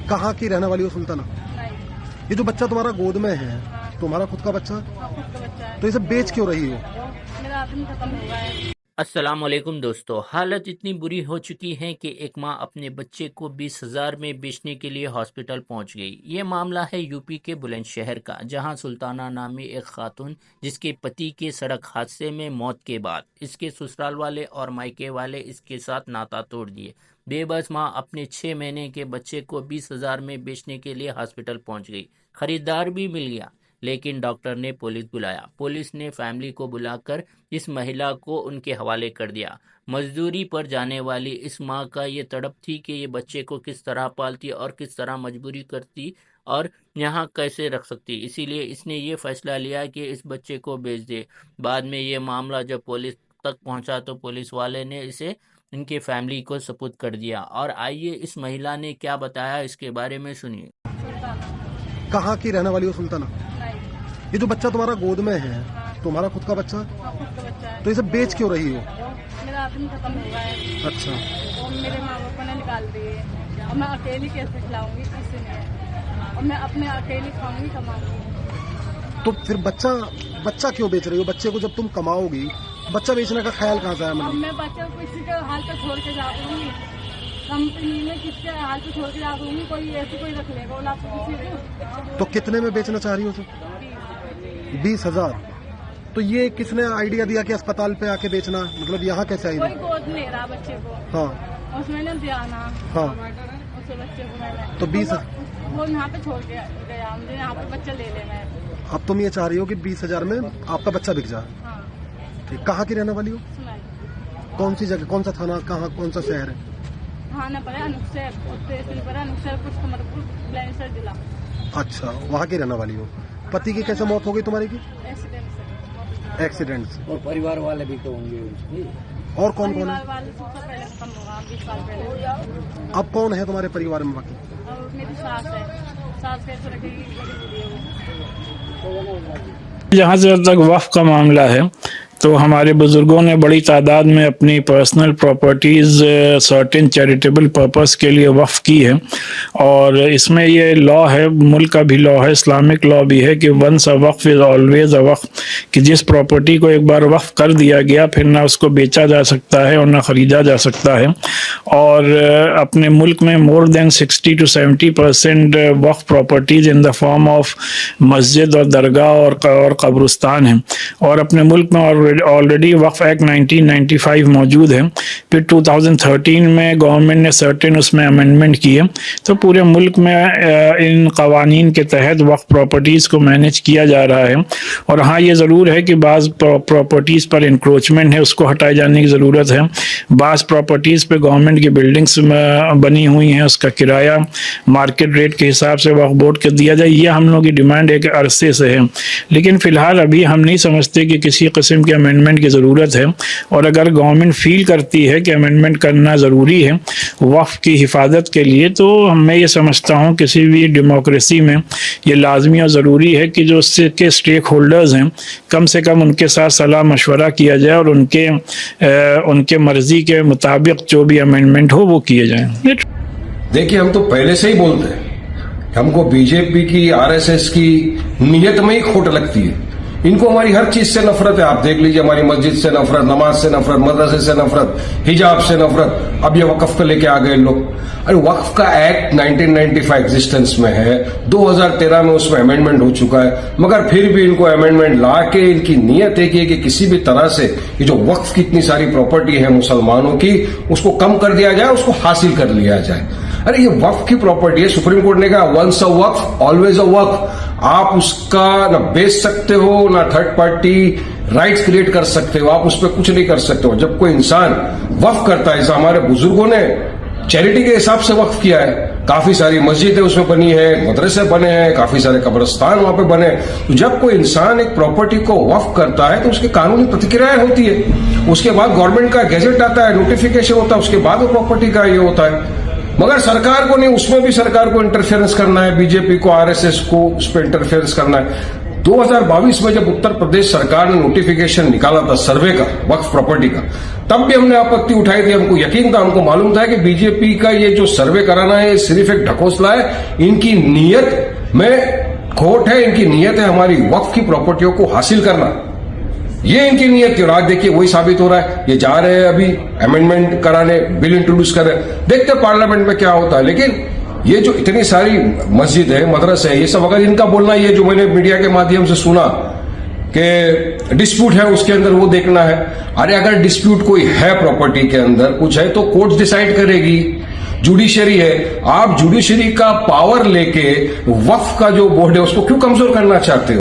कहाँ की रहने वाली हो सुल्ताना? नहीं। ये जो बच्चा तुम्हारा गोद में है, तुम्हारा खुद का बच्चा, हाँ, खुद का बच्चा है। तो इसे बेच क्यों रही हो? मेरा आदमी खत्म हो गया है। अस्सलाम वालेकुम दोस्तों, हालत इतनी बुरी हो चुकी है कि एक मां अपने बच्चे को 20,000 में बेचने के लिए हॉस्पिटल पहुंच गई। ये मामला है यूपी के बुलंदशहर का, जहां सुल्ताना नामी एक खातून, जिसके पति के सड़क हादसे में मौत के बाद इसके ससुराल वाले और मायके वाले इसके साथ नाता तोड़ दिए। बेबस मां अपने 6 महीने के बच्चे को 20,000 में बेचने के लिए हॉस्पिटल पहुंच गई। खरीदार भी मिल गया, लेकिन डॉक्टर ने पुलिस बुलाया। पुलिस ने फैमिली को बुलाकर इस महिला को उनके हवाले कर दिया। मजदूरी पर जाने वाली इस माँ का ये तड़प थी कि ये बच्चे को किस तरह पालती और किस तरह मजबूरी करती और यहाँ कैसे रख सकती। इसीलिए इसने ये फैसला लिया कि इस बच्चे को बेच दे। बाद में ये मामला जब पुलिस तक पहुँचा तो पुलिस वाले ने इसे इनके फैमिली को सुपुर्द कर दिया। और आइए इस महिला ने क्या बताया इसके बारे में सुनिए। सुल्ताना। कहाँ की रहने वाली हो सुल्ताना? नहीं। ये जो बच्चा तुम्हारा गोद में है, तुम्हारा खुद का बच्चा, हाँ, खुद का बच्चा है। तो इसे बेच क्यों रही हो? मेरा आदमी खत्म हो गया है। अच्छा, और मेरे माँ बाप ने निकाल दिए और मैं अकेली कैसे खिलाऊंगी किसी ने, और मैं अपने अकेली खाऊंगी कमाऊंगी। तो फिर बच्चा क्यों बेच रही हो? बच्चे को जब तुम कमाओगी, बच्चा बेचने का ख्याल कहाँ से आया? अब मतलब मैं बच्चे को किसी के हाल पे छोड़ के जा दूंगी, कंपनी में किसके हाल पे छोड़ के जा दूंगी, कोई ऐसे कोई रख लेगा बोला आपको किसी को। तो कितने में बेचना चाह रही हो उसे? 20,000। तो ये किसने आइडिया दिया कि अस्पताल पे आके बेचना? मतलब यहाँ कैसे आई? कोई गोद ले रहा बच्चे को, हाँ उसमें ने दिया ना हाँ। उस बच्चे को मैंने, तो 20 वो यहाँ पे छोड़ के गया, मुझे यहाँ पे बच्चा ले लेना है। अब तुम ये चाह रही हो कि 20,000 में आपका बच्चा बिक जाए? हाँ, ठीक। कहाँ की रहने वाली हो? सुनाई। कौन सी जगह, कौन सा थाना, कहाँ, कौन सा शहर है? थाना पर अनुक्षर, तहसील पर अनुक्षर, पुष्पमरपुर, बुलंदशहर जिला। अच्छा, वहाँ की रहने वाली हो। पति की कैसे मौत हो गई तुम्हारी की? एक्सीडेंट से। एक्सीडेंट से। और परिवार वाले भी तो होंगे उसके। और कौन कौन है? परिवार वाले सबसे पहले खत्म होगा 20 साल पहले। अब कौन है तुम्हारे परिवार में बाकी? और मेरी सास है, सास कैसे रखेगी, बड़ी बुरी है वो। जहाँ से तक वक्फ का मामला है, तो हमारे बुजुर्गों ने बड़ी तादाद में अपनी personal properties certain charitable purpose के लिए वक्फ की है। और इसमें ये लॉ है, मुल्क का भी लॉ है, इस्लामिक लॉ भी है कि once a waqf is always a waqf, कि जिस प्रॉपर्टी को एक बार वक्फ कर दिया गया फिर ना उसको बेचा जा सकता है और ना ख़रीदा जा सकता है। और अपने मुल्क में more than 60 to 70% Waqf properties in the form of मस्जिद और दरगाह और कब्रिस्तान हैं। और अपने मुल्क में ऑलरेडी वक्फ एक्ट 1995 मौजूद है। फिर 2013 में गवर्नमेंट ने सर्टेन उसमें अमेंडमेंट किए, तो पूरे मुल्क में इन कवानीन के तहत वक्फ प्रॉपर्टीज़ को मैनेज किया जा रहा है। और हाँ, ये ज़रूर है कि बाज़ प्रॉपर्टीज़ पर इंक्रोचमेंट है, उसको हटाए जाने की ज़रूरत है। बाज़ प्रॉपर्टीज़ पे गवर्नमेंट की बिल्डिंग्स बनी हुई हैं, उसका किराया मार्केट रेट के हिसाब से वक्फ बोर्ड को दिया जाए, यह हम लोगों की डिमांड एक अरसे से है। लेकिन फ़िलहाल अभी हम नहीं समझते कि किसी किस्म के अमेंडमेंट की ज़रूरत है। और अगर गवर्नमेंट फील करती है कि अमेंडमेंट करना ज़रूरी है वक्फ की हिफाजत के लिए, तो मैं ये समझता हूँ किसी भी डेमोक्रेसी में ये लाजमी और ज़रूरी है कि जो उससे के स्टेक होल्डर्स हैं, कम से कम उनके साथ सलाह मशवरा किया जाए और उनके मर्ज़ी के मुताबिक जो भी अमेंडमेंट हो वो किए जाएँ। देखिए, हम तो पहले से ही बोलते हैं, हमको बीजेपी की, आरएसएस की नीयत में ही खोट लगती है। इनको हमारी हर चीज से नफरत है। आप देख लीजिए, हमारी मस्जिद से नफरत, नमाज से नफरत, मदरसे से नफरत, हिजाब से नफरत, अब ये वक्फ को लेके आ गए लोग। अरे वक्फ का एक्ट 1995 एग्जिस्टेंस में है, 2013 में उसमें अमेंडमेंट हो चुका है, मगर फिर भी इनको अमेंडमेंट ला के इनकी नीयत है कि किसी भी तरह से ये जो वक्फ की इतनी सारी प्रॉपर्टी है मुसलमानों की, उसको कम कर दिया जाए, उसको हासिल कर लिया जाए। अरे ये वक्फ की प्रॉपर्टी है, सुप्रीम कोर्ट ने कहा once a Waqf always a वक्फ। आप उसका ना बेच सकते हो, ना थर्ड पार्टी राइट्स क्रिएट कर सकते हो, आप उस पर कुछ नहीं कर सकते हो। जब कोई इंसान वक्फ करता है, जैसा हमारे बुजुर्गों ने चैरिटी के हिसाब से वक्फ किया है, काफी सारी मस्जिदें उसमें बनी है, मदरसे बने हैं, काफी सारे कब्रिस्तान वहां पे बने। तो जब कोई इंसान एक प्रॉपर्टी को वक्फ करता है तो उसकी कानूनी प्रतिक्रियाएं होती है, उसके बाद गवर्नमेंट का गैजेट आता है, नोटिफिकेशन होता है, उसके बाद वो प्रॉपर्टी का ये होता है। मगर सरकार को नहीं, उसमें भी सरकार को इंटरफेरेंस करना है, बीजेपी को, आरएसएस को उस पर इंटरफेरेंस करना है। 2022 में जब उत्तर प्रदेश सरकार ने नोटिफिकेशन निकाला था सर्वे का वक्फ प्रॉपर्टी का, तब भी हमने आपत्ति उठाई थी। हमको यकीन था, हमको मालूम था कि बीजेपी का ये जो सर्वे कराना है सिर्फ एक ढकोसला है। इनकी नीयत में खोट है, इनकी नीयत है हमारी वक्फ की प्रॉपर्टियों को हासिल करना, ये इनकी नीयत थी। और आज देखिए वही साबित हो रहा है। ये जा रहे हैं अभी अमेंडमेंट कराने, बिल इंट्रोड्यूस कर रहे हैं, देखते हैं पार्लियामेंट में क्या होता है। लेकिन ये जो इतनी सारी मस्जिद है, मदरसे है, ये सब अगर इनका बोलना, ये जो मैंने मीडिया के माध्यम से सुना कि डिस्प्यूट है उसके अंदर वो देखना है, अरे अगर डिस्प्यूट कोई है प्रॉपर्टी के अंदर कुछ है तो कोर्ट डिसाइड करेगी, जुडिशरी है। आप जुडिशरी का पावर लेके वक्फ का जो बोर्ड है उसको क्यों कमजोर करना चाहते हो?